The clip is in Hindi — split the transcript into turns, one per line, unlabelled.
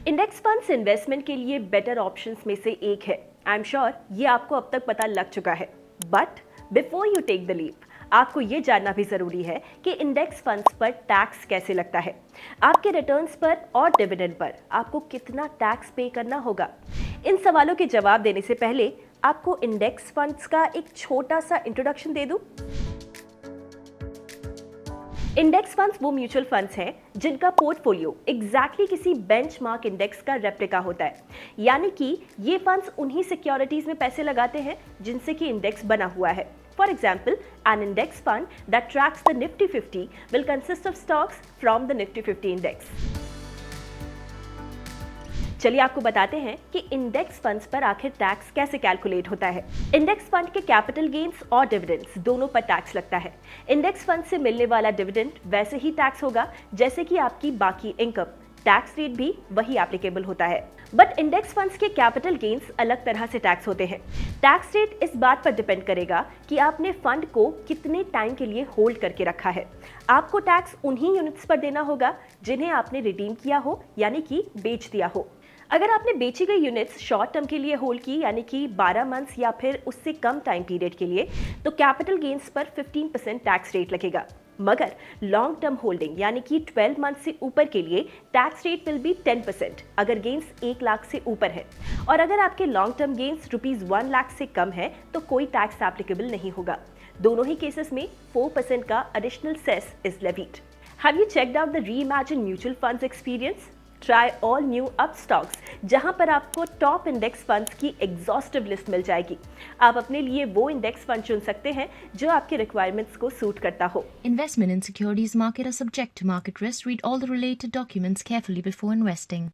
इंडेक्स फंड्स इन्वेस्टमेंट के लिए बेटर ऑप्शंस में से एक है। आई एम श्योर ये आपको अब तक पता लग चुका है। But before you take the leap, आपको ये जानना भी जरूरी है कि इंडेक्स फंड्स पर टैक्स कैसे लगता है, आपके रिटर्न्स पर और डिविडेंड पर आपको कितना टैक्स पे करना होगा। इन सवालों के जवाब देने से पहले आपको इंडेक्स फंड्स का एक छोटा सा इंट्रोडक्शन दे दूं। इंडेक्स फंड्स वो म्यूचुअल फंड्स हैं जिनका पोर्टफोलियो एग्जैक्टली किसी बेंचमार्क इंडेक्स का रेप्लिका होता है। यानी कि ये फंड्स उन्हीं सिक्योरिटीज में पैसे लगाते हैं जिनसे कि इंडेक्स बना हुआ है। For example, an index fund that tracks the Nifty 50 will consist of stocks from the Nifty 50 index. चलिए आपको बताते हैं कि इंडेक्स फंड्स पर आखिर टैक्स कैसे कैलकुलेट होता है। इंडेक्स फंड के कैपिटल गेन्स और डिविडेंड्स दोनों पर टैक्स लगता है। इंडेक्स फंड से मिलने वाला डिविडेंड वैसे ही टैक्स होगा जैसे कि आपकी बाकी इनकम। टैक्स रेट भी वही एप्लीकेबल होता है। बट इंडेक्स फंड्स के कैपिटल गेन्स अलग तरह से टैक्स होते हैं। टैक्स रेट इस बात पर डिपेंड करेगा कि आपने फंड को कितने टाइम के लिए होल्ड करके रखा है। आपको टैक्स उन्हीं यूनिट्स पर देना होगा जिन्हें आपने रिडीम किया हो, यानी कि बेच दिया हो। अगर आपने बेची गई यूनिट्स शॉर्ट टर्म के लिए होल्ड की, यानी कि 12 मंथ्स या फिर उससे कम टाइम पीरियड के लिए, तो कैपिटल गेन्स पर 15% टैक्स रेट लगेगा। मगर लॉन्ग टर्म होल्डिंग यानी कि 12 मंथ से ऊपर के लिए टैक्स रेट विल बी 10% अगर गेन्स 1 लाख से ऊपर है। और अगर आपके लॉन्ग टर्म गेन्स ₹1 लाख से कम है तो कोई टैक्स एप्लीकेबल नहीं होगा। दोनों ही केसेस में 4% का additional cess is levied. Have you checked out the reimagine mutual funds experience? Try all new Upstox, जहां पर आपको टॉप इंडेक्स फंड्स की एग्जॉस्टिव लिस्ट मिल जाएगी। आप अपने लिए वो इंडेक्स फंड चुन सकते हैं जो आपके रिक्वायरमेंट्स को सूट करता हो।
Investment in securities market are subject to market risk. Read all the related documents carefully before investing.